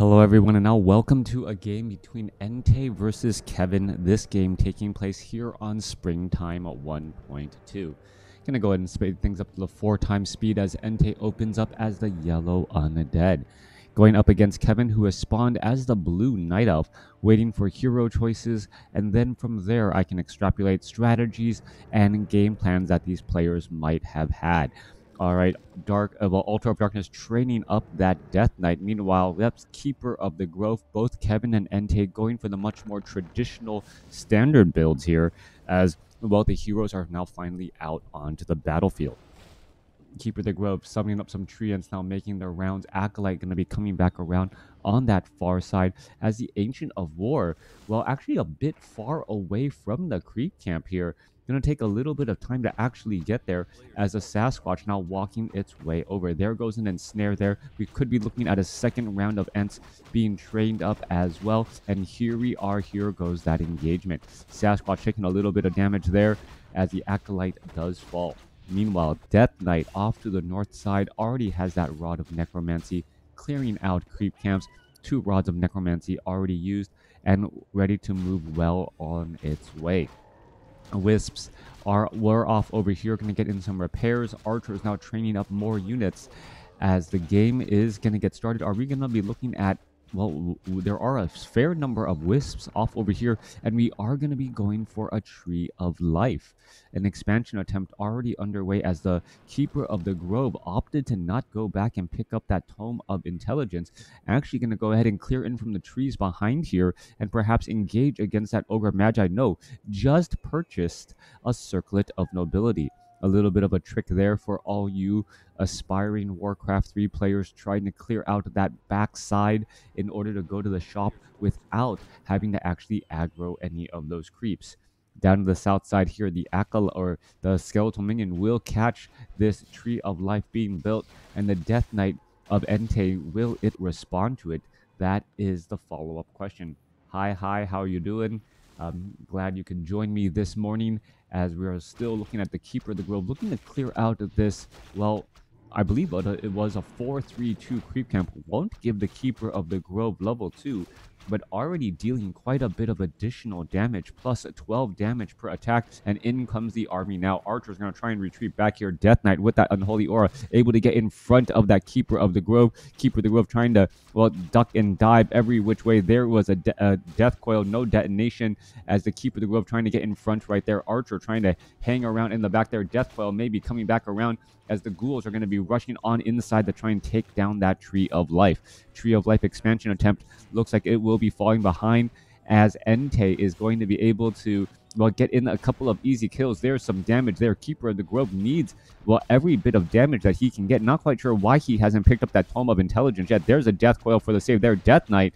Hello everyone, and now welcome to a game between Entei versus Kevin. This game taking place here on Springtime at 1.2. Gonna go ahead and speed things up to the 4x speed as Entei opens up as the yellow undead. Going up against Kevin, who has spawned as the blue night elf, waiting for hero choices, and then from there I can extrapolate strategies and game plans that these players might have had. All right, Altar of Darkness training up that Death Knight. Meanwhile, that's Keeper of the Grove. Both Kevin and Entei going for the much more traditional standard builds here, as well the heroes are now finally out onto the battlefield. Keeper of the Grove summoning up some treants, now making their rounds. Acolyte going to be coming back around on that far side as the Ancient of War, well, actually a bit far away from the creep camp here. Going to take a little bit of time to actually get there as a Sasquatch now walking its way over. There goes an ensnare there. We could be looking at a second round of Ents being trained up as well. And here we are. Here goes that engagement. Sasquatch taking a little bit of damage there as the Acolyte does fall. Meanwhile, Death Knight off to the north side already has that Rod of Necromancy, clearing out creep camps. 2 Rods of Necromancy already used and ready to move well on its way. Wisps were off over here, going to get in some repairs. Archer is now training up more units as the game is going to get started. Are we going to be looking at, well, there are a fair number of wisps off over here, and we are going to be going for a Tree of Life. An expansion attempt already underway as the Keeper of the Grove opted to not go back and pick up that Tome of Intelligence. Actually going to go ahead and clear in from the trees behind here and perhaps engage against that Ogre Magi. No, just purchased a Circlet of Nobility. A little bit of a trick there for all you aspiring Warcraft 3 players trying to clear out that backside in order to go to the shop without having to actually aggro any of those creeps. Down to the south side here, the the Skeletal Minion will catch this Tree of Life being built, and the Death Knight of Entei, will it respond to it? That is the follow-up question. Hi, how are you doing? I'm glad you can join me this morning as we are still looking at the Keeper of the Grove, looking to clear out of this, well, I believe it was a 4-3-2 creep camp. Won't give the Keeper of the Grove level 2, but already dealing quite a bit of additional damage, plus 12 damage per attack, and in comes the army now. Archer's going to try and retreat back here. Death Knight with that Unholy Aura, able to get in front of that Keeper of the Grove. Keeper of the Grove trying to, well, duck and dive every which way. There was a Death Coil, no detonation, as the Keeper of the Grove trying to get in front right there. Archer trying to hang around in the back there. Death Coil maybe coming back around as the ghouls are going to be rushing on inside to try and take down that Tree of Life. Tree of Life expansion attempt looks like it will be falling behind as Entei is going to be able to, well, get in a couple of easy kills. There's some damage there. Keeper of the Grove needs, well, every bit of damage that he can get. Not quite sure why he hasn't picked up that Tome of Intelligence yet. There's a Death Coil for the save there. Death Knight,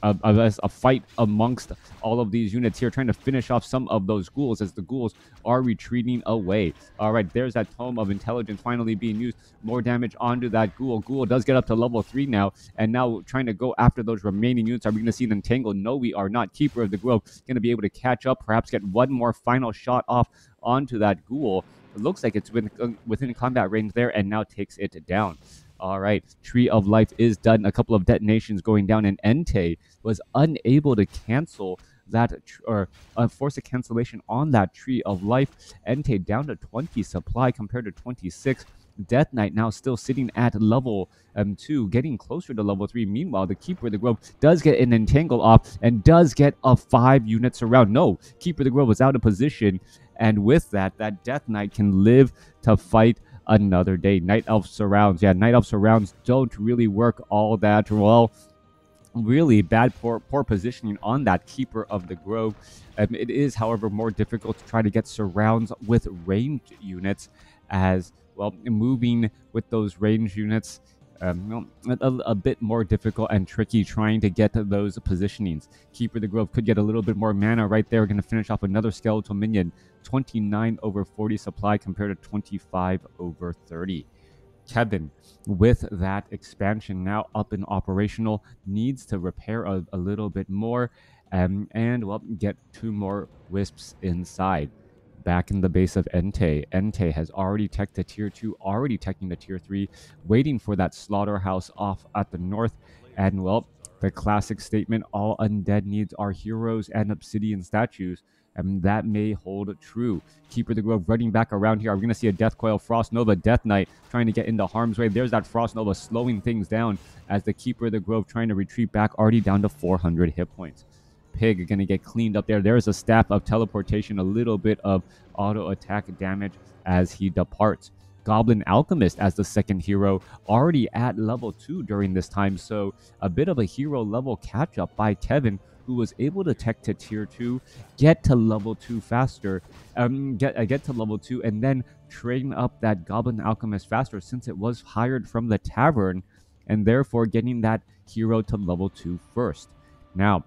a fight amongst all of these units here, trying to finish off some of those ghouls as the ghouls are retreating away. All right, there's that Tome of Intelligence finally being used. More damage onto that ghoul. Ghoul does get up to level 3 now, and now trying to go after those remaining units. Are we going to see an entangle? No, we are not. Keeper of the Grove going to be able to catch up, perhaps get one more final shot off onto that ghoul. It looks like it's within combat range there, and now takes it down. All right, Tree of Life is done. A couple of detonations going down, and Entei was unable to cancel that or force a cancellation on that Tree of Life. Entei down to 20 supply compared to 26. Death Knight now still sitting at level 2, getting closer to level 3. Meanwhile, the Keeper of the Grove does get an entangle off and does get a 5-unit surround. No, Keeper of the Grove was out of position, and with that Death Knight can live to fight another day. Night Elf surrounds. Yeah, Night Elf surrounds don't really work all that well. Really bad, poor positioning on that Keeper of the Grove. It is, however, more difficult to try to get surrounds with ranged units, as well, moving with those ranged units, a bit more difficult and tricky trying to get to those positionings. Keeper of the Grove could get a little bit more mana right there. Going to finish off another Skeletal Minion. 29 over 40 supply compared to 25 over 30. Kevin, with that expansion now up and operational, needs to repair a little bit more and, well, get 2 more wisps inside. back in the base of Entei. Entei has already teched the tier 2, already teching the tier 3, waiting for that slaughterhouse off at the north. And well, the classic statement, all undead needs are heroes and obsidian statues. And that may hold true. Keeper of the Grove running back around here. Are we going to see a Death Coil, Frost Nova, Death Knight trying to get into harm's way? There's that Frost Nova slowing things down as the Keeper of the Grove trying to retreat back, already down to 400 hit points. Pig going to get cleaned up there. There's a Staff of Teleportation, a little bit of auto attack damage as he departs. Goblin Alchemist as the second hero, already at level 2 during this time, so a bit of a hero level catch up by Kevin, who was able to tech to tier 2, get to level 2 faster, get to level 2, and then train up that Goblin Alchemist faster since it was hired from the tavern, and therefore getting that hero to level 2 first. Now,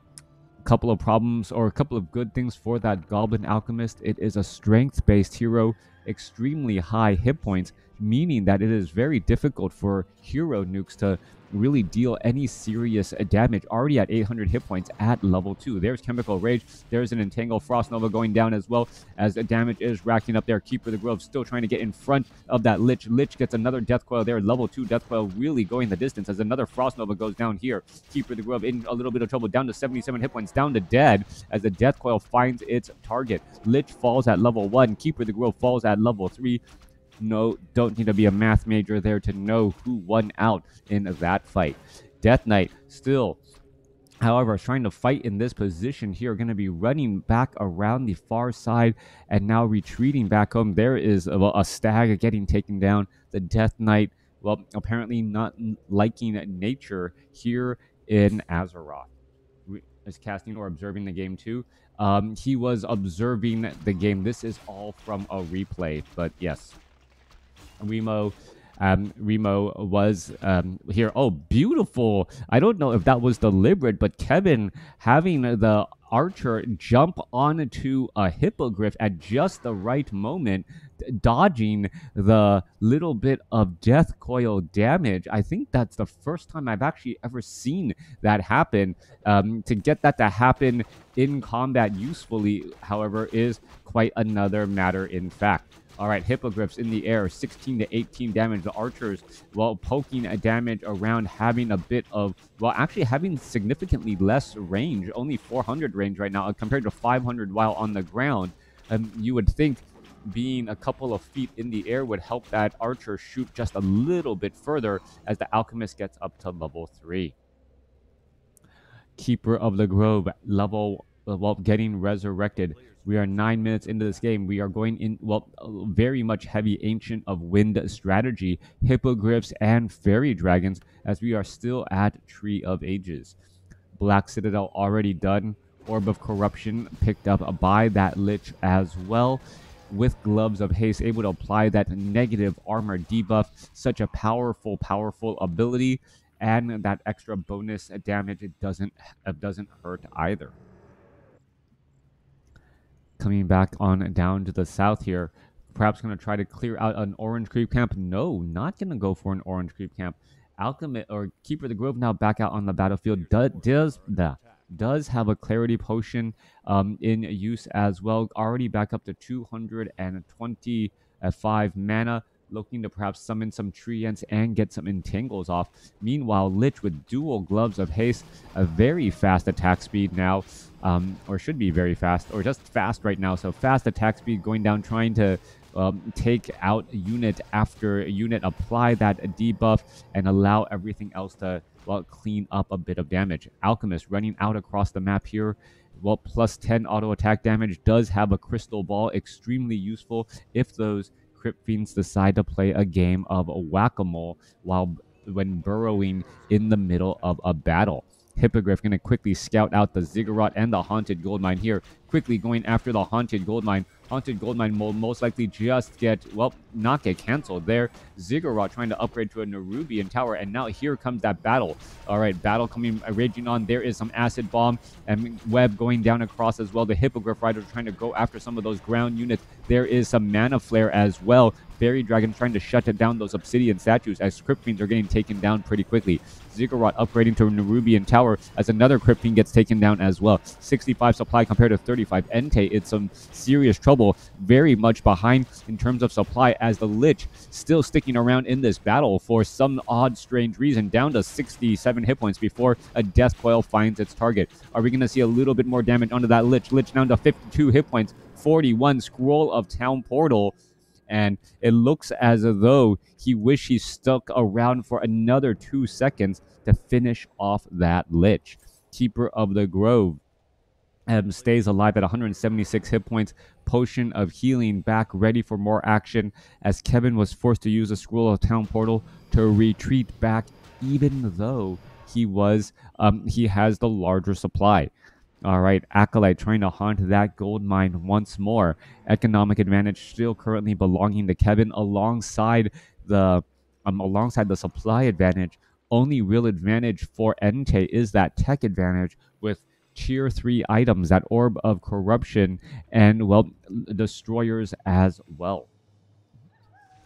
couple of problems or a couple of good things for that Goblin Alchemist. It is a strength-based hero, extremely high hit points, meaning that it is very difficult for hero nukes to really deal any serious damage, already at 800 hit points at level 2. There's Chemical Rage. There's an Entangle Frost Nova going down as well as the damage is racking up there. Keeper of the Grove still trying to get in front of that Lich. Lich gets another Death Coil there. Level 2 Death Coil really going the distance as another Frost Nova goes down here. Keeper of the Grove in a little bit of trouble, down to 77 hit points, down to dead as the Death Coil finds its target. Lich falls at level 1. Keeper of the Grove falls at level 3. No, don't need to be a math major there to know who won out in that fight. Death Knight still, however, trying to fight in this position here, going to be running back around the far side and now retreating back home. There is a stag getting taken down. The Death Knight, well, apparently not liking nature here in Azeroth. Is casting or observing the game too. He was observing the game. This is all from a replay, but yes. Remo was here. Oh, beautiful. I don't know if that was deliberate, but Kevin having the archer jump onto a hippogriff at just the right moment, dodging the little bit of Death Coil damage. I think that's the first time I've actually ever seen that happen. To get that to happen in combat usefully, however, is quite another matter in fact. All right, Hippogriffs in the air, 16 to 18 damage. The archers, well, poking a damage around, having a bit of, well, actually having significantly less range, only 400 range right now compared to 500 while on the ground. You would think being a couple of feet in the air would help that archer shoot just a little bit further as the alchemist gets up to level 3. Keeper of the Grove, level, well, getting resurrected. We are 9 minutes into this game. We are going in, well, very much heavy Ancient of Wind strategy, Hippogriffs and Fairy Dragons, as we are still at Tree of Ages. Black Citadel already done. Orb of Corruption picked up by that Lich as well. With Gloves of Haste, able to apply that negative armor debuff. Such a powerful ability. And that extra bonus damage, it doesn't hurt either. Coming back on down to the south here, perhaps going to try to clear out an Orange Creep camp. No, not going to go for an Orange Creep camp. Alchemist or Keeper of the Grove now back out on the battlefield. Does have a Clarity Potion in use as well. Already back up to 225 mana. Looking to perhaps summon some Treants and get some Entangles off. Meanwhile, Lich with dual Gloves of Haste, a very fast attack speed now, or should be very fast, or just fast right now. So fast attack speed going down, trying to take out unit after unit, apply that debuff, and allow everything else to, well, clean up a bit of damage. Alchemist running out across the map here. Well, plus 10 auto attack damage, does have a Crystal Ball, extremely useful if those Crypt Fiends decide to play a game of whack-a-mole when burrowing in the middle of a battle. Hippogriff going to quickly scout out the Ziggurat and the Haunted Goldmine here. Quickly going after the Haunted Goldmine. Haunted Goldmine will most likely just get, well, not get canceled there. Ziggurat trying to upgrade to a Nerubian Tower, and now here comes that battle. All right, battle coming, raging on. There is some Acid Bomb and Web going down across as well. The Hippogriff Riders trying to go after some of those ground units. There is some Mana Flare as well. Fairy Dragon trying to shut down those Obsidian statues as Crypt Fiends are getting taken down pretty quickly. Ziggurat upgrading to Nerubian Tower as another Crypt Fiend gets taken down as well. 65 supply compared to 35. Entei, it's some serious trouble, very much behind in terms of supply as the Lich still sticking around in this battle for some odd, strange reason, down to 67 hit points before a Death Coil finds its target. Are we going to see a little bit more damage onto that Lich? Lich down to 52 hit points, 41 Scroll of Town Portal. And it looks as though he wished he stuck around for another 2 seconds to finish off that Lich. Keeper of the Grove stays alive at 176 hit points. Potion of Healing back, ready for more action, as Kevin was forced to use a Scroll of Town Portal to retreat back, even though he has the larger supply. All right, Acolyte trying to haunt that gold mine once more. Economic advantage still currently belonging to Kevin alongside the supply advantage. Only real advantage for Entei is that tech advantage with tier 3 items, that Orb of Corruption, and, well, Destroyers as well.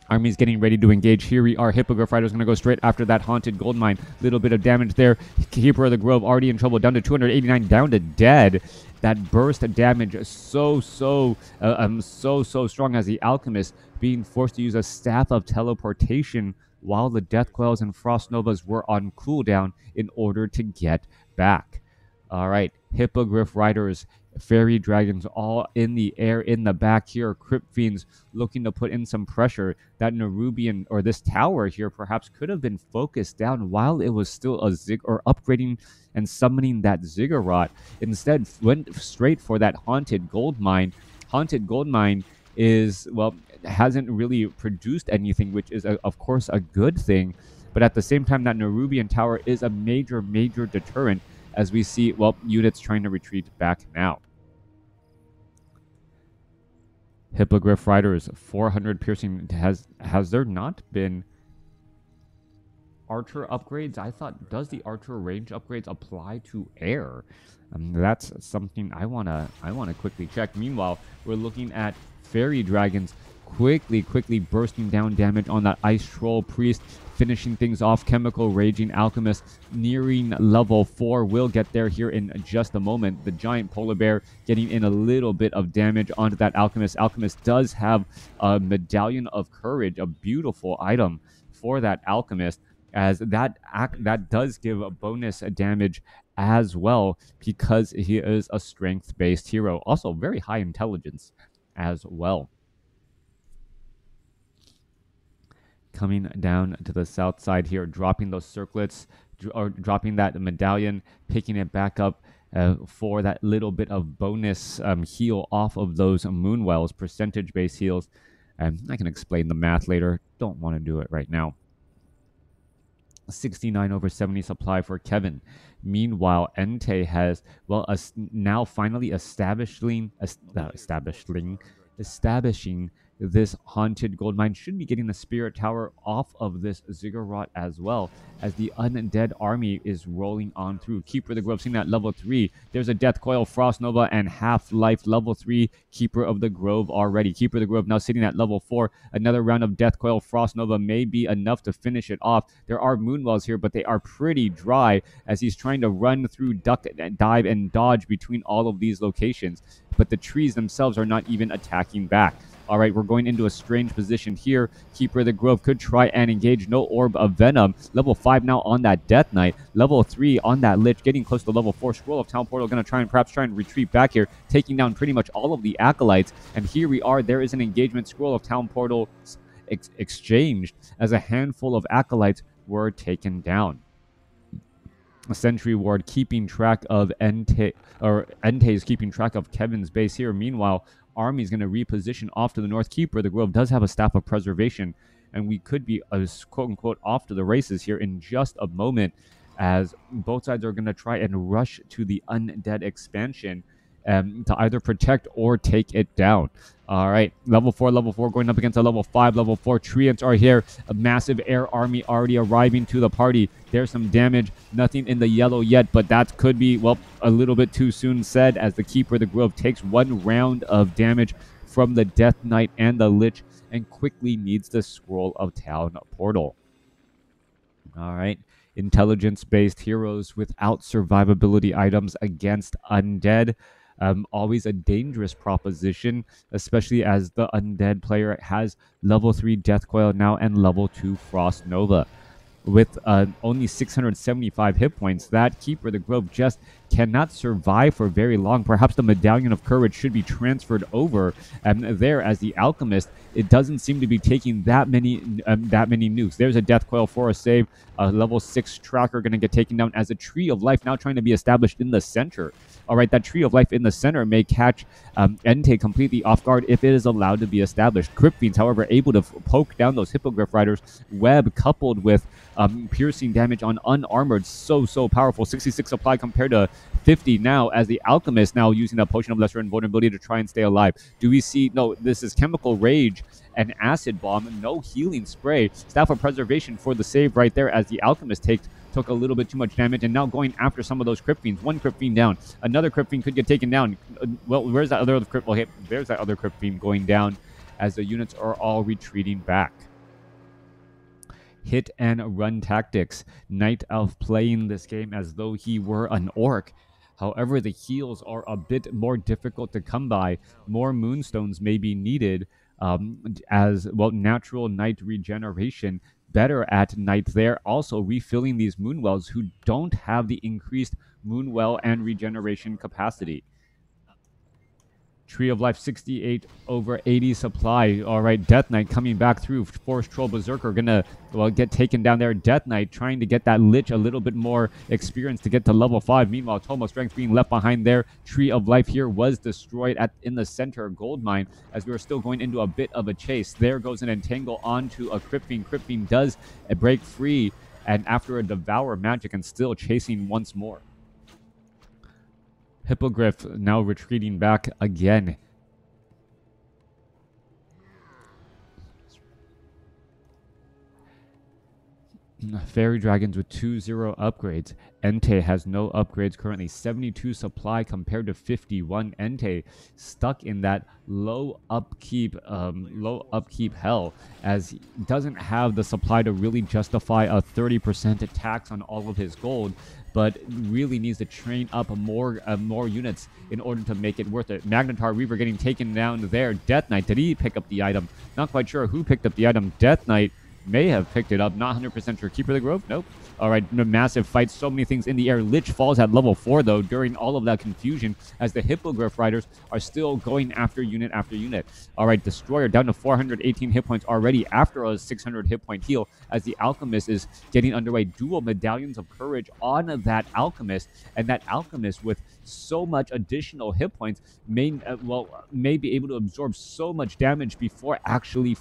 Army's getting ready to engage. Here we are. Hippogriff Rider's going to go straight after that Haunted Gold Mine. Little bit of damage there. Keeper of the Grove already in trouble. Down to 289, down to dead. That burst damage so strong as the Alchemist being forced to use a Staff of Teleportation while the Death Coils and Frost Novas were on cooldown in order to get back. All right, Hippogriff Riders, Fairy Dragons all in the air in the back here. Crypt Fiends looking to put in some pressure. That Nerubian, or this tower here, perhaps could have been focused down while it was still upgrading and summoning that Ziggurat. Instead, went straight for that Haunted Gold Mine. Haunted Gold Mine is, well, hasn't really produced anything, which is, of course, a good thing. But at the same time, that Nerubian Tower is a major deterrent, as we see, well, units trying to retreat back now. Hippogriff Riders, 400 piercing. Has there not been archer upgrades? I thought, does the archer range upgrades apply to air? That's something I wanna quickly check. Meanwhile, we're looking at Fairy Dragons quickly bursting down damage on that Ice Troll Priest, finishing things off. Chemical Raging Alchemist nearing level 4. We'll get there here in just a moment. The Giant Polar Bear getting in a little bit of damage onto that Alchemist. Alchemist does have a Medallion of Courage, a beautiful item for that Alchemist, as that does give a bonus damage as well, because he is a strength-based hero. Also very high intelligence as well. Coming down to the south side here, dropping those circlets, or dropping that medallion, picking it back up for that little bit of bonus heal off of those Moonwells, percentage-based heals. I can explain the math later. Don't want to do it right now. 69 over 70 supply for Kevin. Meanwhile, Entei has, well, now finally establishing this Haunted Gold Mine. Should be getting the Spirit Tower off of this Ziggurat as well, as the undead army is rolling on through. Keeper of the Grove sitting at level 3. There's a Death Coil, Frost Nova, and Half-Life level 3. Keeper of the Grove already. Keeper of the Grove now sitting at level 4. Another round of Death Coil, Frost Nova may be enough to finish it off. There are Moonwells here, but they are pretty dry, as he's trying to run through, duck, dive, and dodge between all of these locations. But the trees themselves are not even attacking back. All right, we're going into a strange position here. Keeper of the Grove could try and engage. No Orb of Venom. Level 5 now on that Death Knight. Level 3 on that Lich. Getting close to level 4. Scroll of Town Portal going to perhaps try and retreat back here. Taking down pretty much all of the Acolytes. And here we are. There is an engagement. Scroll of Town Portal exchanged as a handful of Acolytes were taken down. A Sentry Ward keeping track of Entei is keeping track of Kevin's base here. Meanwhile, Army's going to reposition off to the north. Keeper of the Grove does have a Staff of Preservation, and we could be, quote-unquote, off to the races here in just a moment, as both sides are going to try and rush to the undead expansion to either protect or take it down. All right, level 4 going up against a level 5. Level 4 Treants are here. A massive air army already arriving to the party. There's some damage. Nothing in the yellow yet, but that could be, well, a little bit too soon said, as the Keeper of the Grove takes 1 round of damage from the Death Knight and the Lich, and quickly needs the Scroll of Town Portal. All right. Intelligence-based heroes without survivability items against undead. Always a dangerous proposition, especially as the undead player has level 3 Death Coil now and level 2 Frost Nova. With only 675 hit points, that Keeper of the Grove just cannot survive for very long. Perhaps the Medallion of Courage should be transferred over there, as the Alchemist, it doesn't seem to be taking that many nukes. There's a Death Coil for a save. A level 6 Tracker going to get taken down, as a Tree of Life now trying to be established in the center. All right, that Tree of Life in the center may catch Entei completely off guard if it is allowed to be established. Crypt Fiends, however, able to poke down those Hippogriff Riders. Web coupled with piercing damage on unarmored, so powerful. 66 supply compared to 50 now, as the Alchemist now using a Potion of Lesser Invulnerability to try and stay alive. Do we see? No, this is Chemical Rage and Acid Bomb. No healing spray. Staff of Preservation for the save right there, as the Alchemist took a little bit too much damage, and now going after some of those Crypt Fiends. One Crypt Fiend down. Another Crypt Fiend could get taken down. Well, where's that other Crypt? Well, hey, there's that other Crypt Fiend going down, as the units are all retreating back. Hit and run tactics. Night Elf playing this game as though he were an orc. However, the heals are a bit more difficult to come by. More Moonstones may be needed, as well. Natural night regeneration, better at night there. Also refilling these Moonwells who don't have the increased Moonwell and regeneration capacity. Tree of Life 68 over 80 supply. All right, Death Knight coming back through. Force Troll Berserker gonna get taken down there. Death Knight trying to get that Lich a little bit more experience to get to level 5. Meanwhile, Tomo Strength being left behind there. Tree of Life here was destroyed in the center Gold Mine, as we were still going into a bit of a chase. There goes an Entangle onto a Crypt Fiend. Crypt Fiend does break free, and after a Devour Magic, and still chasing once more. Hippogriff now retreating back again. Fairy Dragons with 2-0 upgrades. Entei has no upgrades currently. 72 supply compared to 51. Entei stuck in that low upkeep hell, as he doesn't have the supply to really justify a 30% tax on all of his gold, but really needs to train up more units in order to make it worth it. Magnetar Reaver getting taken down there. Death Knight, did he pick up the item? Not quite sure who picked up the item. Death Knight may have picked it up. Not 100% sure. Keeper of the Grove? Nope. All right, massive fight. So many things in the air. Lich falls at level 4, though, during all of that confusion, as the Hippogriff Riders are still going after unit after unit. All right, Destroyer down to 418 hit points already after a 600 hit point heal, as the Alchemist is getting underway. Dual Medallions of Courage on that Alchemist, and that Alchemist with so much additional hit points may be able to absorb so much damage before actually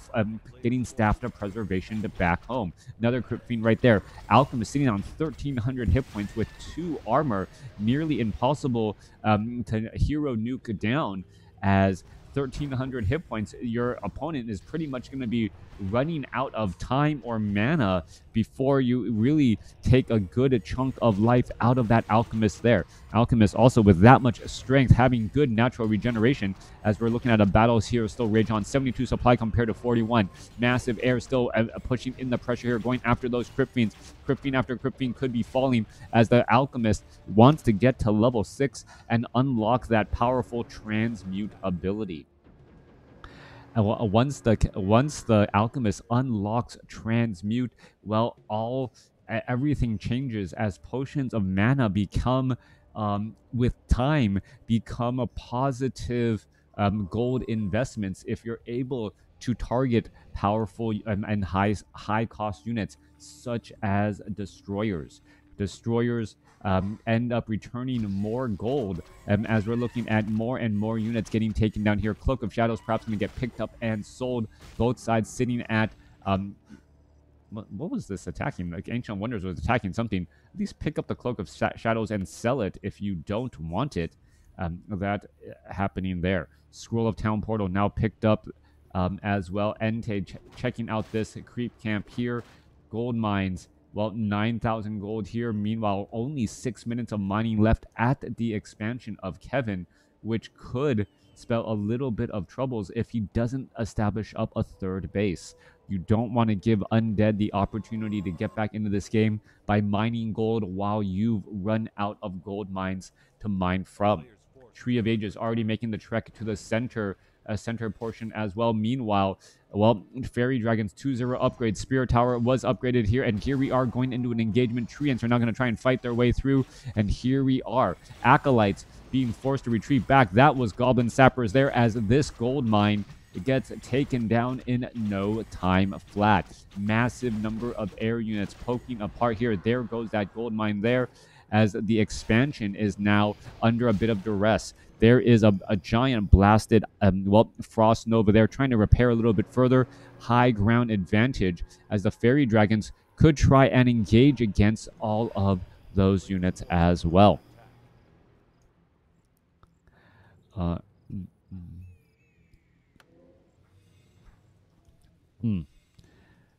getting Staff of Preservation to back home. Another Crypt Fiend right there. Alchemist sitting on 1,300 hit points with 2 armor. Nearly impossible to hero nuke down, as 1,300 hit points, your opponent is pretty much going to be running out of time or mana before you really take a good chunk of life out of that Alchemist there. Alchemist also with that much strength, having good natural regeneration, as we're looking at a battles here. Still Rage on 72 supply compared to 41. Massive air still pushing in the pressure here, going after those Crypt Fiends. Crypt Fiend after Crypt Fiend could be falling, as the Alchemist wants to get to level 6 and unlock that powerful transmute ability. And once the Alchemist unlocks transmute, well, everything changes, as potions of mana become, with time, become a positive gold investments if you're able to target powerful and high cost units such as destroyers. Destroyers end up returning more gold, as we're looking at more and more units getting taken down here. Cloak of Shadows perhaps going to get picked up and sold. Both sides sitting at what was this attacking? Like Ancient Wonders was attacking something. At least pick up the Cloak of Shadows and sell it if you don't want it. That happening there. Scroll of Town Portal now picked up as well. Entei checking out this creep camp here. Gold mines. Well, 9,000 gold here. Meanwhile, only 6 minutes of mining left at the expansion of Kevin, which could spell a little bit of troubles if he doesn't establish up a third base. You don't want to give Undead the opportunity to get back into this game by mining gold while you've run out of gold mines to mine from. Tree of Ages already making the trek to the center portion as well. Meanwhile, well, Fairy Dragons 2-0 upgrade. Spirit Tower was upgraded here, and here we are going into an engagement. Treants are now going to try and fight their way through, and here we are. Acolytes being forced to retreat back. That was Goblin Sappers there, as this gold mine gets taken down in no time flat. Massive number of air units poking apart here. There goes that gold mine there, as the expansion is now under a bit of duress. There is a giant blasted, Frost Nova there, trying to repair a little bit further. High ground advantage, as the Fairy Dragons could try and engage against all of those units as well.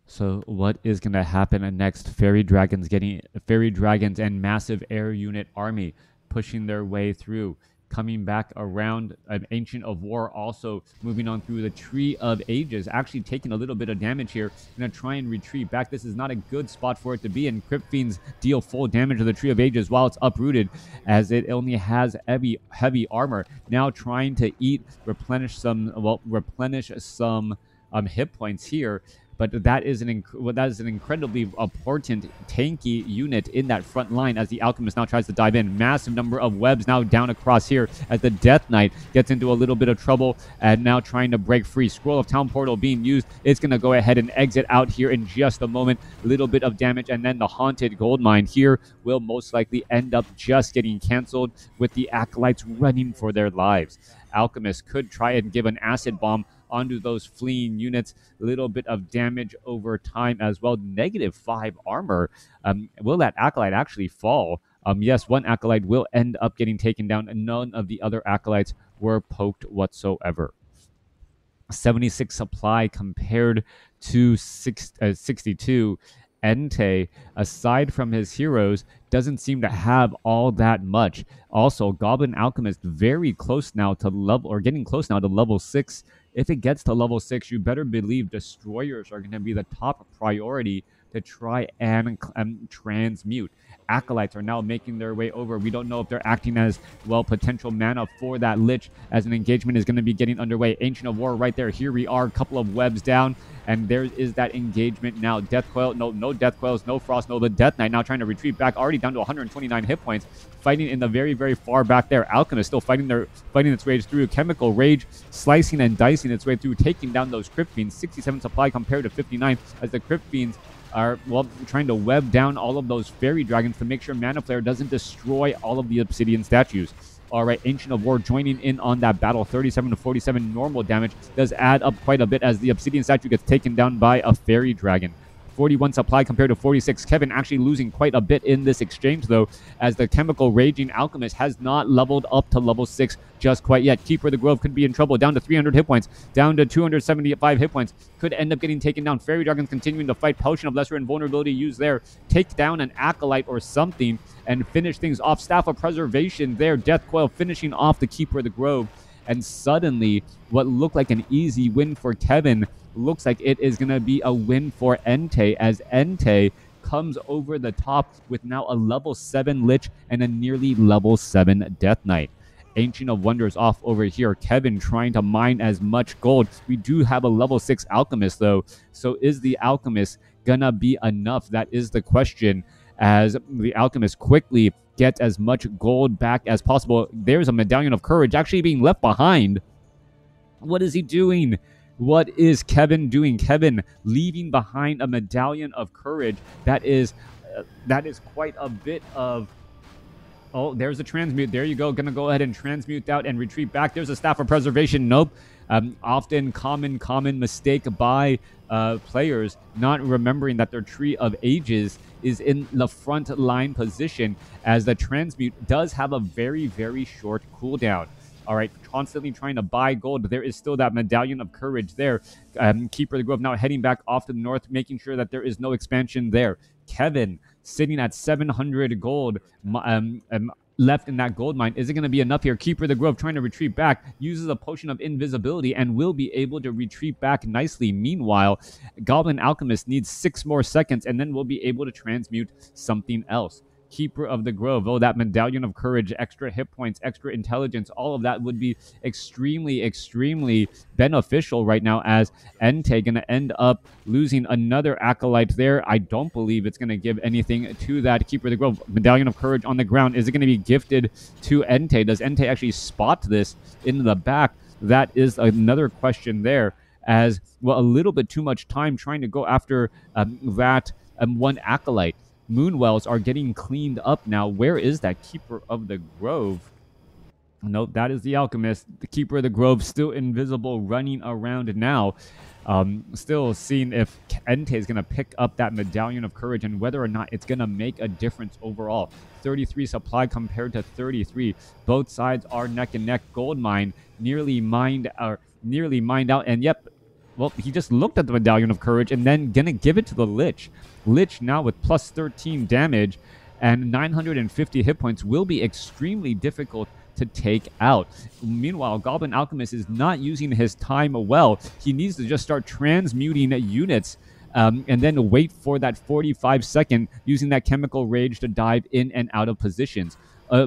So what is going to happen next? Fairy Dragons and massive air unit army pushing their way through, coming back around. An Ancient of War also moving on through the Tree of Ages, actually taking a little bit of damage here. Going to try and retreat back. This is not a good spot for it to be, and Crypt Fiends deal full damage to the Tree of Ages while it's uprooted, as it only has heavy armor. Now trying to replenish some hit points here. But that is an incredibly important tanky unit in that front line, as the Alchemist now tries to dive in. Massive number of webs now down across here, as the Death Knight gets into a little bit of trouble and now trying to break free. Scroll of Town Portal being used. It's going to go ahead and exit out here in just a moment. A little bit of damage, and then the Haunted Gold Mine here will most likely end up just getting canceled, with the Acolytes running for their lives. Alchemist could try and give an Acid Bomb onto those fleeing units. A little bit of damage over time as well. -5 armor. Will that Acolyte actually fall? Yes, one Acolyte will end up getting taken down, and none of the other Acolytes were poked whatsoever. 76 supply compared to 62. Entei, aside from his heroes, doesn't seem to have all that much. Also, Goblin Alchemist very close now to getting close now to level 6. If it gets to level 6, you better believe destroyers are going to be the top priority to try and transmute. Acolytes are now making their way over. We don't know if they're acting as, potential mana for that Lich, as an engagement is going to be getting underway. Ancient of War right there. Here we are, a couple of webs down, and there is that engagement now. Death Coil, no Death Coils, no Frost Nova. Death Knight now trying to retreat back, already down to 129 hit points, fighting in the very, very far back there. Alchemist still fighting its way through. Chemical Rage slicing and dicing its way through, taking down those Crypt Fiends. 67 supply compared to 59, as the Crypt Fiends are, trying to web down all of those Fairy Dragons to make sure Mana Flare doesn't destroy all of the Obsidian statues. All right, Ancient of War joining in on that battle. 37 to 47 normal damage does add up quite a bit, as the Obsidian statue gets taken down by a Fairy Dragon. 41 supply compared to 46. Kevin actually losing quite a bit in this exchange, though, as the Chemical Raging Alchemist has not leveled up to level 6 just quite yet. Keeper of the Grove could be in trouble. Down to 300 hit points. Down to 275 hit points. Could end up getting taken down. Fairy Dragons continuing to fight. Potion of Lesser Invulnerability used there. Take down an Acolyte or something and finish things off. Staff of Preservation there. Death Coil finishing off the Keeper of the Grove. And suddenly, what looked like an easy win for Kevin looks like it is going to be a win for Entei, as Entei comes over the top with now a level 7 Lich and a nearly level 7 Death Knight. Ancient of Wonders off over here. Kevin trying to mine as much gold. We do have a level 6 Alchemist, though. So is the Alchemist gonna be enough? That is the question, as the Alchemist quickly gets as much gold back as possible. There's a Medallion of Courage actually being left behind. What is he doing? What is Kevin doing? Kevin leaving behind a Medallion of Courage. That is quite a bit of... Oh, there's a transmute. There you go. Gonna go ahead and transmute out and retreat back. There's a Staff of Preservation. Nope. Often common mistake by players, not remembering that their Tree of Ages is in the front line position, as the transmute does have a very, very short cooldown. All right, constantly trying to buy gold. There is still that Medallion of Courage there. Keeper of the Grove now heading back off to the north, making sure that there is no expansion there. Kevin sitting at 700 gold, left in that gold mine. Is it going to be enough here? Keeper of the Grove trying to retreat back, uses a potion of invisibility and will be able to retreat back nicely. Meanwhile, Goblin Alchemist needs 6 more seconds and then we'll be able to transmute something else. Keeper of the Grove, oh, that Medallion of Courage, extra hit points, extra intelligence, all of that would be extremely beneficial right now, as Entei going to end up losing another Acolyte there. I don't believe it's going to give anything to that Keeper of the Grove. Medallion of Courage on the ground. Is it going to be gifted to Entei? Does Entei actually spot this in the back? That is another question there, as well, a little bit too much time trying to go after that one Acolyte. Moonwells are getting cleaned up now. Where is that Keeper of the Grove? Nope, that is the Alchemist. The Keeper of the Grove still invisible, running around now. Still seeing if Entei is going to pick up that Medallion of Courage and whether or not it's going to make a difference overall. 33 supply compared to 33. Both sides are neck and neck. Goldmine nearly mined out. And yep, well, he just looked at the Medallion of Courage and then going to give it to the Lich. Lich now with plus 13 damage and 950 hit points will be extremely difficult to take out. Meanwhile, Goblin Alchemist is not using his time well. He needs to just start transmuting units and then wait for that 45-second using that Chemical Rage to dive in and out of positions.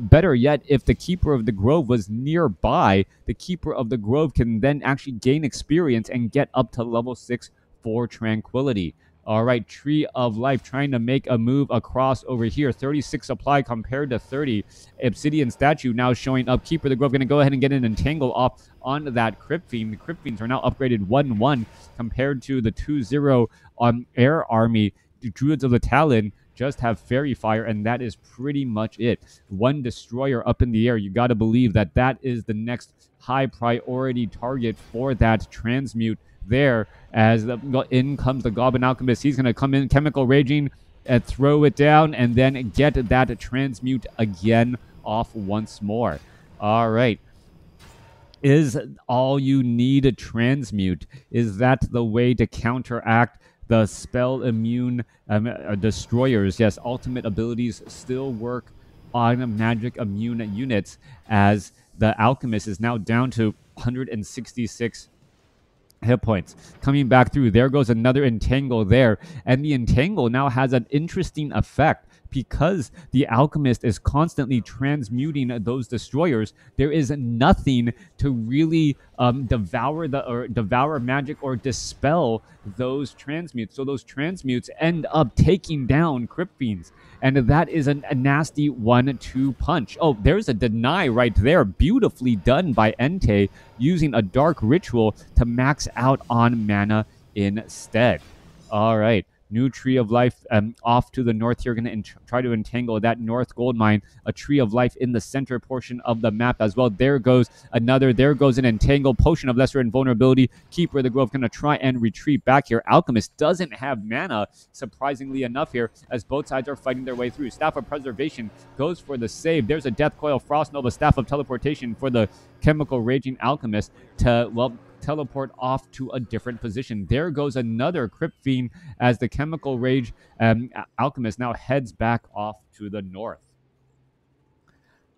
Better yet, if the Keeper of the Grove was nearby, the Keeper of the Grove can then actually gain experience and get up to level 6 for Tranquility. All right, Tree of Life trying to make a move across over here. 36 supply compared to 30. Obsidian Statue now showing up. Keeper of the Grove going to go ahead and get an entangle off on that Crypt Fiend. The Crypt Fiends are now upgraded 1-1 compared to the 2-0 on Air Army. The Druids of the Talon just have Fairy Fire, and that is pretty much it. One Destroyer up in the air. You got to believe that that is the next high priority target for that transmute there, as in comes the Goblin Alchemist. He's going to come in, Chemical Raging, and throw it down, and then get that transmute again off once more. All right. Is all you need a transmute? Is that the way to counteract the spell immune destroyers? Yes, ultimate abilities still work on magic immune units, as the Alchemist is now down to 166 hit points. Coming back through, there goes another entangle there, and the entangle now has an interesting effect. Because the Alchemist is constantly transmuting those destroyers, there is nothing to really devour magic or dispel those transmutes. So those transmutes end up taking down Crypt Fiends, and that is a nasty 1-2 punch. Oh, there's a deny right there. Beautifully done by Entei, using a Dark Ritual to max out on mana instead. All right. New Tree of Life off to the north here. Going to try to entangle that north gold mine. A Tree of Life in the center portion of the map as well. There goes another. There goes an entangle. Potion of Lesser Invulnerability. Keeper of the Grove going to try and retreat back here. Alchemist doesn't have mana, surprisingly enough here, as both sides are fighting their way through. Staff of Preservation goes for the save. There's a Death Coil Frost Nova. Staff of Teleportation for the Chemical Raging Alchemist to, well, teleport off to a different position. There goes another Crypt Fiend, as the Chemical Rage Alchemist now heads back off to the north.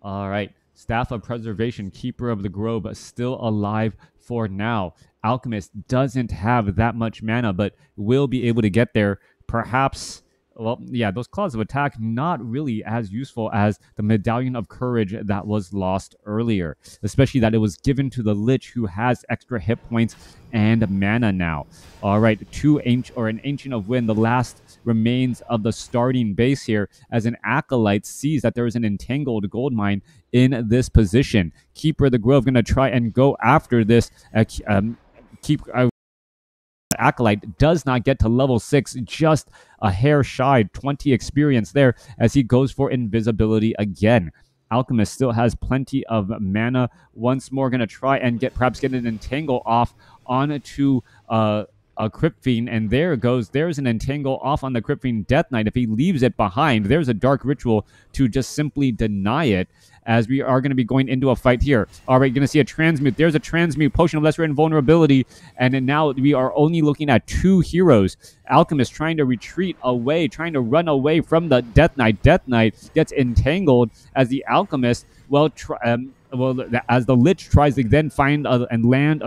All right. Staff of Preservation, Keeper of the Grove, still alive for now. Alchemist doesn't have that much mana, but will be able to get there. Perhaps, well, yeah, those Claws of Attack not really as useful as the Medallion of Courage that was lost earlier, especially that it was given to the Lich, who has extra hit points and mana now. All right, an Ancient of Wind, the last remains of the starting base here, as an Acolyte sees that there is an entangled gold mine in this position. Keeper of the Grove going to try and go after this. Acolyte does not get to level 6, just a hair shy. 20 experience there, as he goes for invisibility again. Alchemist still has plenty of mana. Once more going to try and perhaps get an entangle off onto a Crypt Fiend, and there's an Entangle off on the Crypt Fiend Death Knight. If he leaves it behind, there's a Dark Ritual to just simply deny it, as we are going to be going into a fight here. All right, going to see a Transmute. There's a Transmute, Potion of Lesser Invulnerability, and then now we are only looking at 2 heroes. Alchemist trying to retreat away, trying to run away from the Death Knight. Death Knight gets entangled as the Alchemist, as the Lich tries to then find and land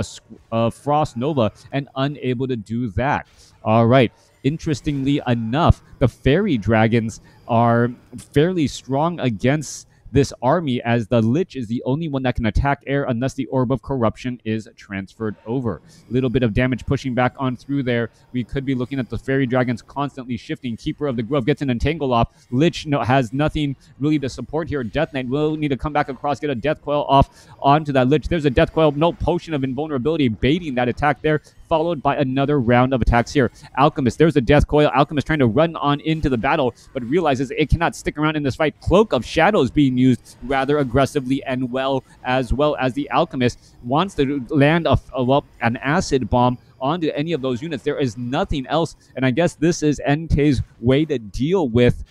a Frost Nova, and unable to do that. All right. Interestingly enough, the Fairy Dragons are fairly strong against this army, as the Lich is the only one that can attack air unless the Orb of Corruption is transferred over. Little bit of damage pushing back on through there. We could be looking at the Fairy Dragons constantly shifting. Keeper of the Grove gets an Entangle off. Lich has nothing really to support here. Death Knight will need to come back across, get a Death Coil off onto that Lich. There's a Death Coil, no Potion of Invulnerability, baiting that attack there, followed by another round of attacks here. Alchemist, there's a Death Coil. Alchemist trying to run on into the battle, but realizes it cannot stick around in this fight. Cloak of Shadows being used rather aggressively, and as the Alchemist wants to land an Acid Bomb onto any of those units. There is nothing else, and I guess this is Entei's way to deal with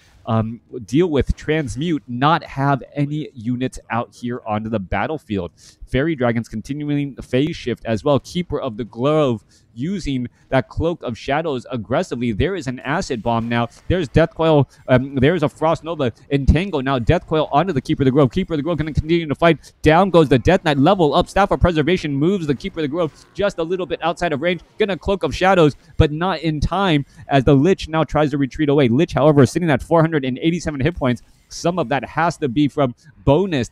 Transmute, not have any units out here onto the battlefield. Fairy Dragons continuing the phase shift as well. Keeper of the Grove using that Cloak of Shadows aggressively. There is an Acid Bomb now. There's Death Coil. There's a Frost Nova. Entangle now. Death Coil onto the Keeper of the Grove. Keeper of the Grove going to continue to fight. Down goes the Death Knight. Level up. Staff of Preservation moves the Keeper of the Grove just a little bit outside of range. Gonna Cloak of Shadows, but not in time, as the Lich now tries to retreat away. Lich, however, is sitting at 487 hit points. Some of that has to be from bonus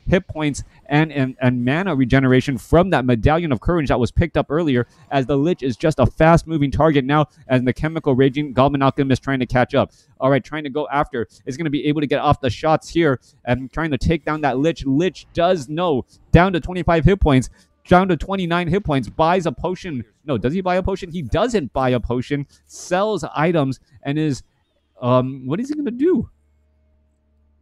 hit points and mana regeneration from that Medallion of Courage that was picked up earlier, as the Lich is just a fast-moving target now, and the Chemical Raging Goblin Alchemist trying to catch up. All right, trying to go after, is going to be able to get off the shots here and trying to take down that Lich. Lich does know, down to 25 hit points, down to 29 hit points, buys a potion. No, does he buy a potion? He doesn't buy a potion, sells items, and is, what is he going to do?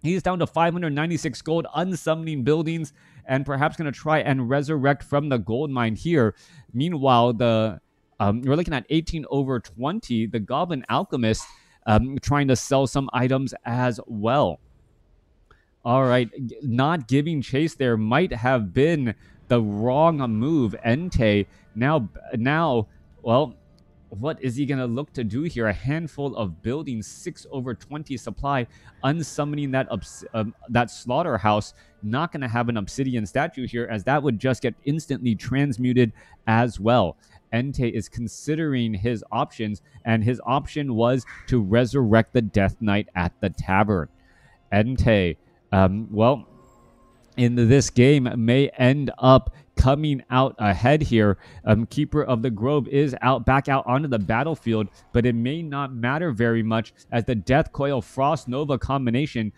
He's down to 596 gold, unsummoning buildings, and perhaps going to try and resurrect from the gold mine here. Meanwhile, we're looking at 18 over 20. The Goblin Alchemist trying to sell some items as well. All right, not giving chase there might have been the wrong move. Entei now, well, what is he going to look to do here? A handful of buildings, 6 over 20 supply, unsummoning that slaughterhouse. Not going to have an obsidian statue here, as that would just get instantly transmuted as well. Entei is considering his options, and his option was to resurrect the Death Knight at the tavern. Entei, in this game, may end up coming out ahead here. Keeper of the Grove is back out onto the battlefield, but it may not matter very much, as the Death Coil Frost Nova combination,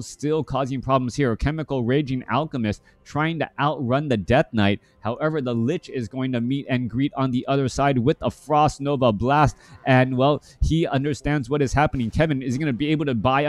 still causing problems here. Chemical Raging Alchemist trying to outrun the Death Knight. However, the Lich is going to meet and greet on the other side with a Frost Nova Blast, and he understands what is happening. Kevin is going to be able to buy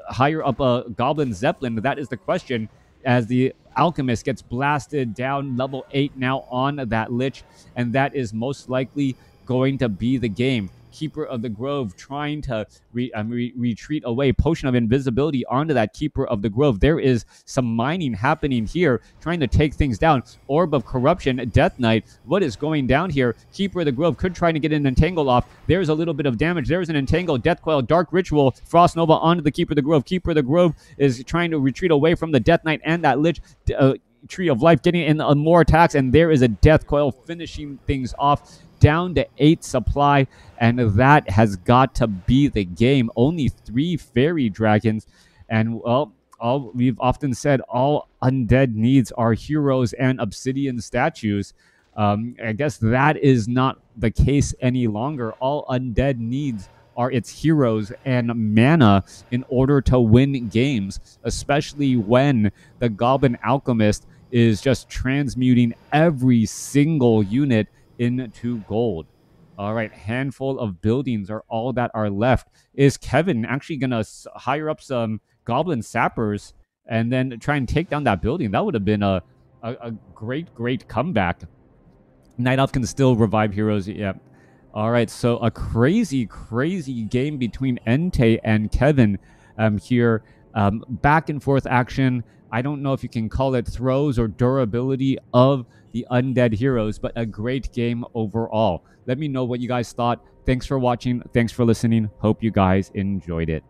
hire up a Goblin Zeppelin. That is the question, as the Alchemist gets blasted down level 8 now on that Lich, and that is most likely going to be the game. Keeper of the Grove trying to retreat away. Potion of Invisibility onto that Keeper of the Grove. There is some mining happening here, trying to take things down. Orb of Corruption, Death Knight. What is going down here? Keeper of the Grove could try to get an Entangle off. There's a little bit of damage. There's an Entangle, Death Coil, Dark Ritual, Frost Nova onto the Keeper of the Grove. Keeper of the Grove is trying to retreat away from the Death Knight and that Lich. Tree of Life getting in more attacks, and there is a Death Coil finishing things off, down to 8 supply, and that has got to be the game. Only 3 Fairy Dragons, and we've often said all undead needs are heroes and obsidian statues. I guess that is not the case any longer. All undead needs are its heroes and mana in order to win games, especially when the Goblin Alchemist is just transmuting every single unit into gold. All right, handful of buildings are all that are left. Is Kevin actually going to hire up some Goblin Sappers and then try and take down that building? That would have been a great comeback. Night Elf can still revive heroes. Yep. All right, so a crazy game between Entei and Kevin here. Back and forth action. I don't know if you can call it throws or durability of the undead heroes, but a great game overall. Let me know what you guys thought. Thanks for watching. Thanks for listening. Hope you guys enjoyed it.